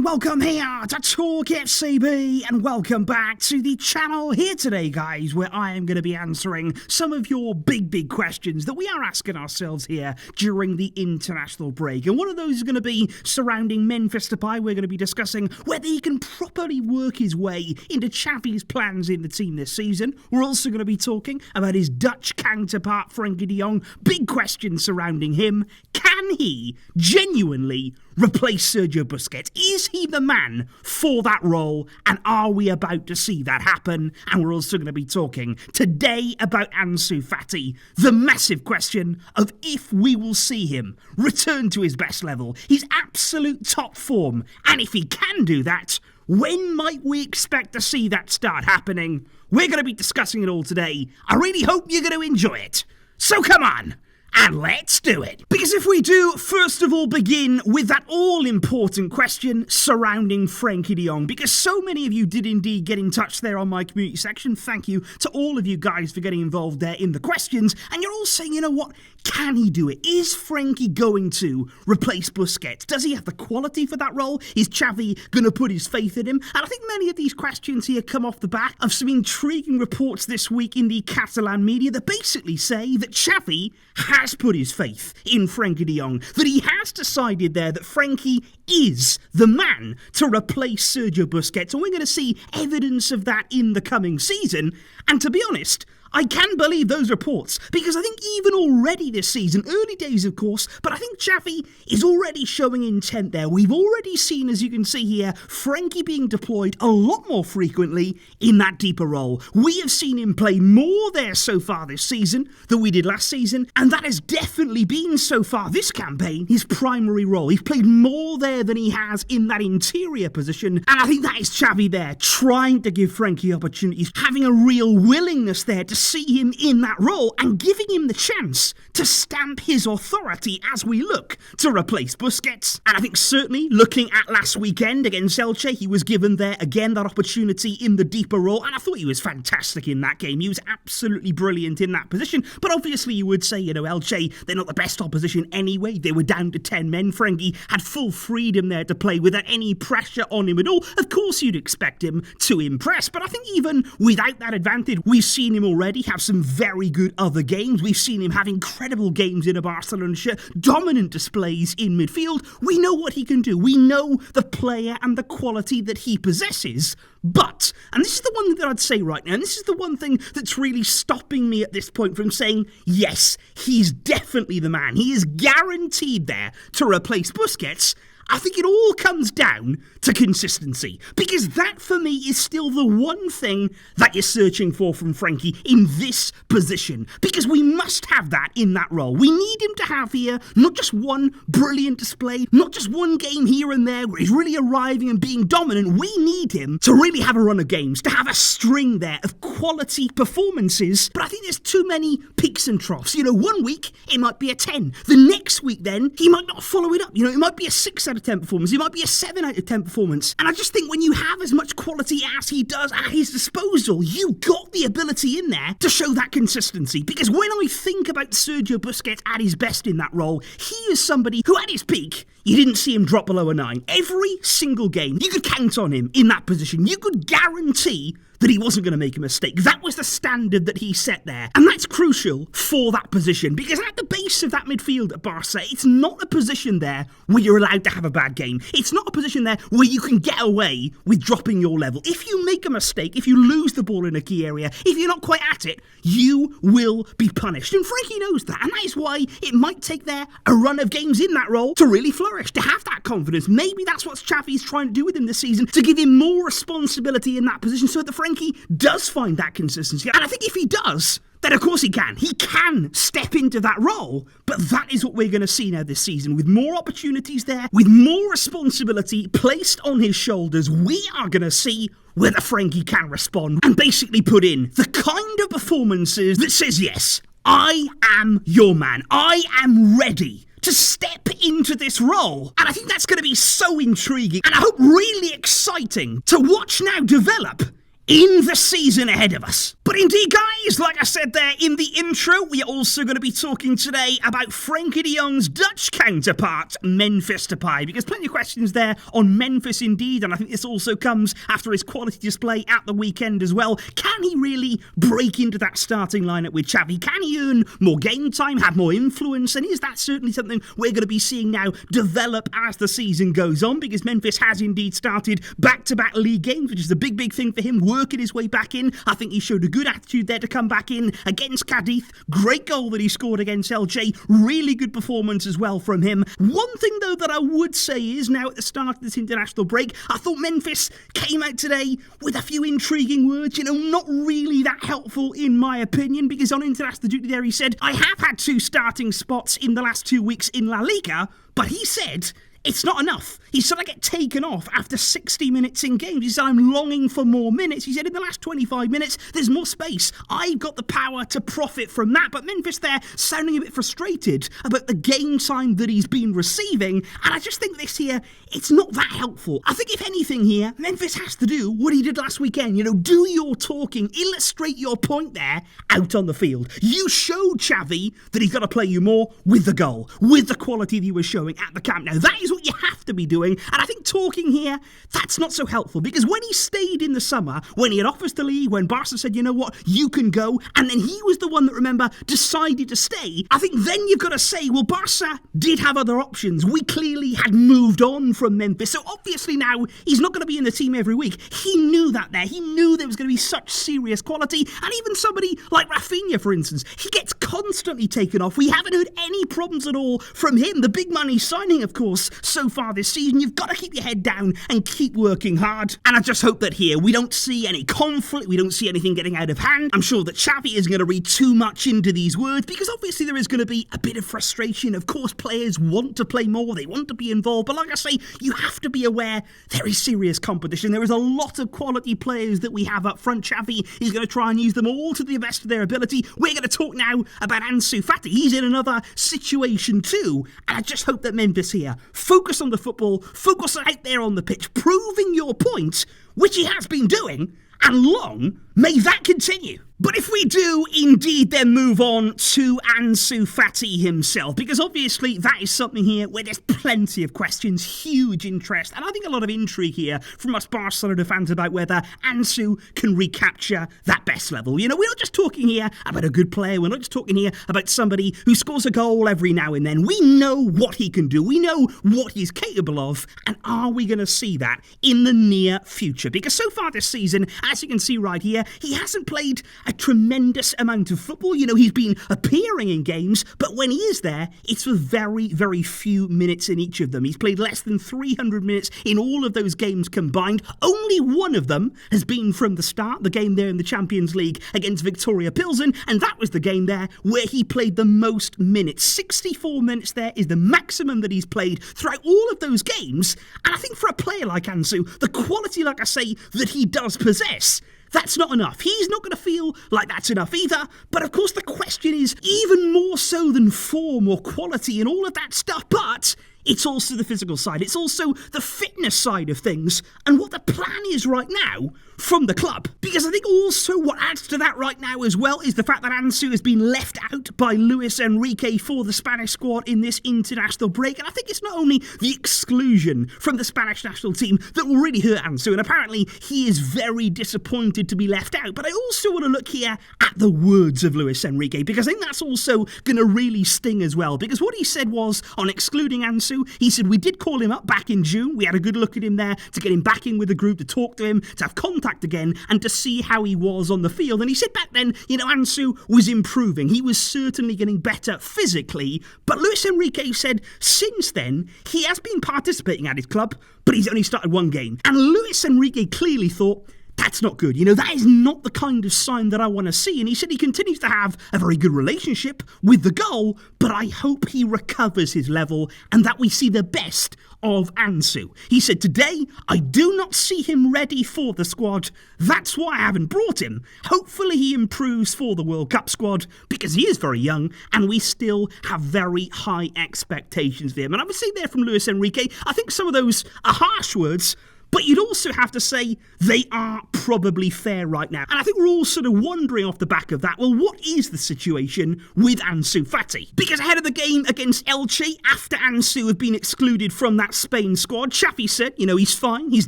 welcome here to TalkFCB and welcome back to the channel here today, guys, where I am going to be answering some of your big questions that we are asking ourselves here during the international break. And one of those is going to be surrounding Memphis Depay. We're going to be discussing whether he can properly work his way into Xavi's plans in the team this season. We're also going to be talking about his Dutch counterpart, Frenkie de Jong. Big questions surrounding him. Can he genuinely replace Sergio Busquets? Is he the man for that role? And are we about to see that happen? And we're also going to be talking today about Ansu Fati, the massive question of if we will see him return to his best level, his absolute top form. And if he can do that, when might we expect to see that start happening? We're going to be discussing it all today. I really hope you're going to enjoy it. So come on, and let's do it. Because if we do, first of all, begin with that all-important question surrounding Frenkie de Jong. Because so many of you did indeed get in touch there on my community section. Thank you to all of you guys for getting involved there in the questions. And you're all saying, you know what? Can he do it? Is Frenkie going to replace Busquets? Does he have the quality for that role? Is Xavi going to put his faith in him? And I think many of these questions here come off the back of some intriguing reports this week in the Catalan media that basically say that Xavi has put his faith in Frenkie de Jong, that he has decided there that Frenkie is the man to replace Sergio Busquets, and we're going to see evidence of that in the coming season. And to be honest, I can believe those reports, because I think even already this season, early days of course, but I think Xavi is already showing intent there. We've already seen, as you can see here, Frenkie being deployed a lot more frequently in that deeper role. We have seen him play more there so far this season than we did last season, and that has definitely been so far this campaign his primary role. He's played more there than he has in that interior position, and I think that is Xavi there, trying to give Frenkie opportunities, having a real willingness there to see him in that role and giving him the chance to stamp his authority as we look to replace Busquets. And I think certainly looking at last weekend against Elche, he was given there again that opportunity in the deeper role, and I thought he was fantastic in that game. He was absolutely brilliant in that position. But obviously you would say, you know, Elche, they're not the best opposition anyway. They were down to 10 men. Frenkie had full freedom there to play without any pressure on him at all. Of course you'd expect him to impress, but I think even without that advantage, we've seen him already have some very good other games. We've seen him have incredible games in a Barcelona shirt, dominant displays in midfield. We know what he can do. We know the player and the quality that he possesses. But, and this is the one thing that I'd say right now, and this is the one thing that's really stopping me at this point from saying, yes, he's definitely the man. He is guaranteed there to replace Busquets. I think it all comes down to consistency, because that for me is still the one thing that you're searching for from Frenkie in this position, because we must have that in that role. We need him to have here not just one brilliant display, not just one game here and there where he's really arriving and being dominant. We need him to really have a run of games, to have a string there of quality performances. But I think there's too many peaks and troughs. You know, one week it might be a 10. The next week then he might not follow it up. You know, it might be a 6 out of 10 performance. It might be a 7 out of 10 performance. And I just think when you have as much quality as he does at his disposal, you got the ability in there to show that consistency. Because when I think about Sergio Busquets at his best in that role, he is somebody who at his peak, you didn't see him drop below a 9. Every single game, you could count on him in that position. You could guarantee that he wasn't going to make a mistake. That was the standard that he set there. And that's crucial for that position, because at the base of that midfield at Barca, it's not a position there where you're allowed to have a bad game. It's not a position there where you can get away with dropping your level. If you make a mistake, if you lose the ball in a key area, if you're not quite at it, you will be punished. And Frenkie knows that, and that is why it might take there a run of games in that role to really flourish, to have that confidence. Maybe that's what Xavi's trying to do with him this season, to give him more responsibility in that position so that Frenkie does find that consistency. And I think if he does, then of course he can. He can step into that role. But that is what we're going to see now this season. With more opportunities there, with more responsibility placed on his shoulders, we are going to see whether Frenkie can respond and basically put in the kind of performances that says, yes, I am your man. I am ready to step into this role. And I think that's going to be so intriguing, and I hope really exciting to watch now develop in the season ahead of us. But indeed, guys, like I said there in the intro, we are also going to be talking today about Frenkie de Jong's Dutch counterpart, Memphis Depay, because plenty of questions there on Memphis indeed, and I think this also comes after his quality display at the weekend as well. Can he really break into that starting lineup with Xavi? Can he earn more game time, have more influence, and is that certainly something we're going to be seeing now develop as the season goes on, because Memphis has indeed started back-to-back league games, which is a big thing for him, working his way back in. I think he showed a good attitude there to come back in against Cadiz. Great goal that he scored against LJ. Really good performance as well from him. One thing though that I would say is, now at the start of this international break, I thought Memphis came out today with a few intriguing words, not really that helpful in my opinion, because on international duty there he said, I have had 2 starting spots in the last 2 weeks in La Liga, but he said it's not enough. He said I get taken off after 60 minutes in games. He said I'm longing for more minutes. He said in the last 25 minutes, there's more space. I've got the power to profit from that. But Memphis there sounding a bit frustrated about the game time that he's been receiving. And I just think this here, it's not that helpful. I think if anything here, Memphis has to do what he did last weekend. Do your talking, illustrate your point there out on the field. You showed Xavi that he's got to play you more with the goal, with the quality that he was showing at the camp. Now that is what you have to be doing, and I think talking here, that's not so helpful, because when he stayed in the summer, when he had offers to leave, when Barca said, you know what, you can go, and then he was the one that, remember, decided to stay, I think then you've got to say, well, Barca did have other options. We clearly had moved on from Memphis, so obviously now he's not going to be in the team every week. He knew that there. He knew there was going to be such serious quality, and even somebody like Rafinha, for instance, he gets constantly taken off. We haven't heard any problems at all from him. The big money signing, of course, so far this season. You've got to keep your head down and keep working hard. And I just hope that here we don't see any conflict, we don't see anything getting out of hand. I'm sure that Xavi isn't going to read too much into these words, because obviously there is going to be a bit of frustration. Of course, players want to play more, they want to be involved, but like I say, you have to be aware there is serious competition. There is a lot of quality players that we have up front. Xavi is going to try and use them all to the best of their ability. We're going to talk now about Ansu Fati. He's in another situation too, and I just hope that Memphis here focus on the football, focus out there on the pitch, proving your point, which he has been doing, and long may that continue. But if we do indeed then move on to Ansu Fati himself, because obviously that is something here where there's plenty of questions, huge interest, and I think a lot of intrigue here from us Barcelona fans about whether Ansu can recapture that best level. We're not just talking here about a good player, we're not just talking here about somebody who scores a goal every now and then. We know what he can do, we know what he's capable of, and are we going to see that in the near future? Because so far this season, as you can see right here, he hasn't played a tremendous amount of football. He's been appearing in games, but when he is there, it's for very few minutes in each of them. He's played less than 300 minutes in all of those games combined. Only one of them has been from the start, the game there in the Champions League against Victoria Pilsen, and that was the game there where he played the most minutes. 64 minutes there is the maximum that he's played throughout all of those games, and I think for a player like Ansu, the quality, like I say, that he does possess, that's not enough. He's not going to feel like that's enough either. But of course the question is even more so than form or quality and all of that stuff, but it's also the physical side. It's also the fitness side of things and what the plan is right now from the club. Because I think also what adds to that right now as well is the fact that Ansu has been left out by Luis Enrique for the Spanish squad in this international break. And I think it's not only the exclusion from the Spanish national team that will really hurt Ansu, and apparently he is very disappointed to be left out. But I also want to look here at the words of Luis Enrique, because I think that's also going to really sting as well. Because what he said was, on excluding Ansu, he said, we did call him up back in June. We had a good look at him there to get him back in with the group, to talk to him, to have contact again, and to see how he was on the field. And he said back then, Ansu was improving. He was certainly getting better physically. But Luis Enrique said since then, he has been participating at his club, but he's only started one game. And Luis Enrique clearly thought, that's not good. That is not the kind of sign that I want to see. And he said he continues to have a very good relationship with the goal, but I hope he recovers his level and that we see the best of Ansu. He said, today, I do not see him ready for the squad. That's why I haven't brought him. Hopefully he improves for the World Cup squad, because he is very young and we still have very high expectations for him. And obviously there from Luis Enrique, I think some of those are harsh words, but you'd also have to say they are probably fair right now. And I think we're all sort of wondering off the back of that, well, what is the situation with Ansu Fati? Because ahead of the game against Elche, after Ansu had been excluded from that Spain squad, Xavi said, he's fine, he's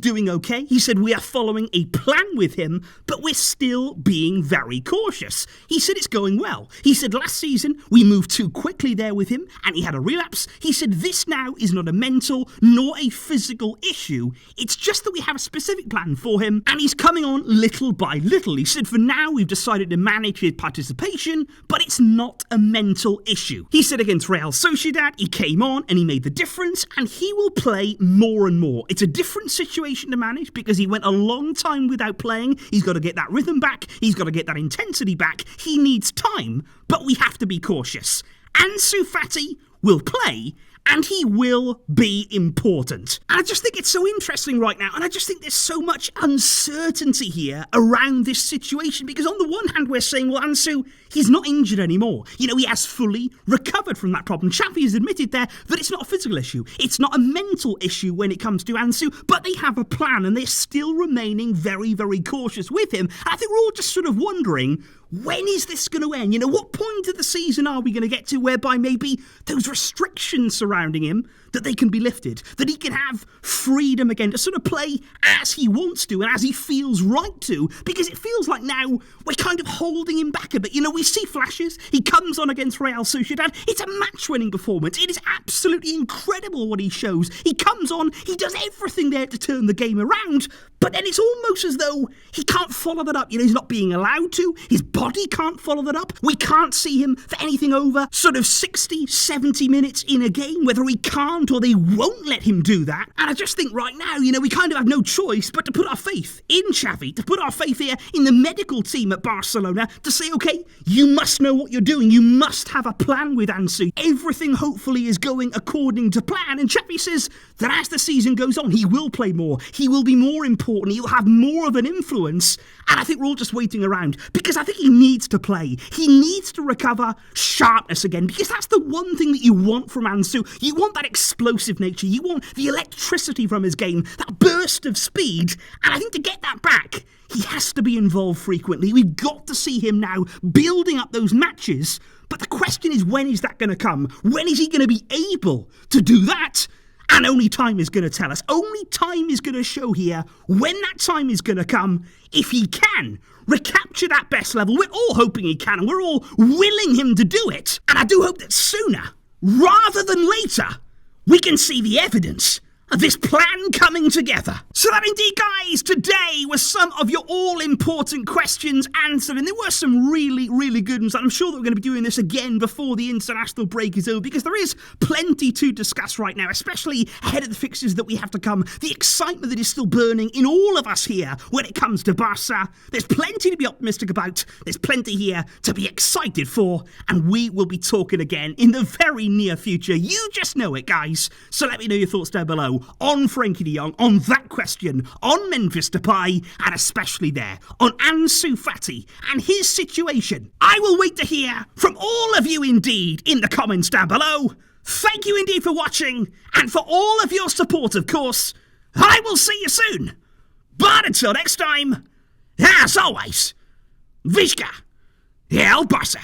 doing okay. He said, we are following a plan with him, but we're still being very cautious. He said it's going well. He said last season we moved too quickly there with him and he had a relapse. He said this now is not a mental nor a physical issue. It's just that we have a specific plan for him and he's coming on little by little. He said for now we've decided to manage his participation, but it's not a mental issue. He said against Real Sociedad he came on and he made the difference and he will play more and more. It's a different situation to manage because he went a long time without playing. He's got to get that rhythm back. He's got to get that intensity back. He needs time, but we have to be cautious. Ansu Fati will play and he will be important. And I just think it's so interesting right now, and I just think there's so much uncertainty here around this situation, because on the one hand we're saying, well, Ansu, he's not injured anymore. He has fully recovered from that problem. Xavi has admitted there that it's not a physical issue. It's not a mental issue when it comes to Ansu, but they have a plan and they're still remaining very, very cautious with him. And I think we're all just sort of wondering, when is this going to end? What point of the season are we going to get to whereby maybe those restrictions surrounding him, that they can be lifted, that he can have freedom again to sort of play as he wants to and as he feels right to, because it feels like now we're kind of holding him back a bit. We see flashes. He comes on against Real Sociedad. It's a match-winning performance. It is absolutely incredible what he shows. He comes on, he does everything there to turn the game around, but then it's almost as though he can't follow that up. He's not being allowed to. His body can't follow that up. We can't see him for anything over sort of 60, 70 minutes in a game, whether he can't or they won't let him do that. And I just think right now, we kind of have no choice but to put our faith in Xavi, to put our faith here in the medical team at Barcelona, to say, okay, you must know what you're doing. You must have a plan with Ansu. Everything hopefully is going according to plan. And Xavi says that as the season goes on, he will play more. He will be more important. He'll have more of an influence. And I think we're all just waiting around because I think he needs to play. He needs to recover sharpness again, because that's the one thing that you want from Ansu. You want that explosive nature. You want the electricity from his game, that burst of speed. And I think to get that back, he has to be involved frequently. We've got to see him now building up those matches. But the question is, when is that going to come? When is he going to be able to do that? And only time is going to tell us. Only time is going to show here when that time is going to come, if he can recapture that best level. We're all hoping he can, and we're all willing him to do it. And I do hope that sooner, rather than later, we can see the evidence of this plan coming together. So that indeed, guys, today was some of your all-important questions answered, and there were some really, really good ones. I'm sure that we're going to be doing this again before the international break is over, because there is plenty to discuss right now, especially ahead of the fixtures that we have to come. The excitement that is still burning in all of us here when it comes to Barca. There's plenty to be optimistic about. There's plenty here to be excited for, and we will be talking again in the very near future. You just know it, guys. So let me know your thoughts down below on Frenkie de Jong, on that question, on Memphis Depay, and especially there on Ansu Fati and his situation. I will wait to hear from all of you indeed in the comments down below. Thank you indeed for watching, and for all of your support, of course. I will see you soon. But until next time, as always, Visca El Barça.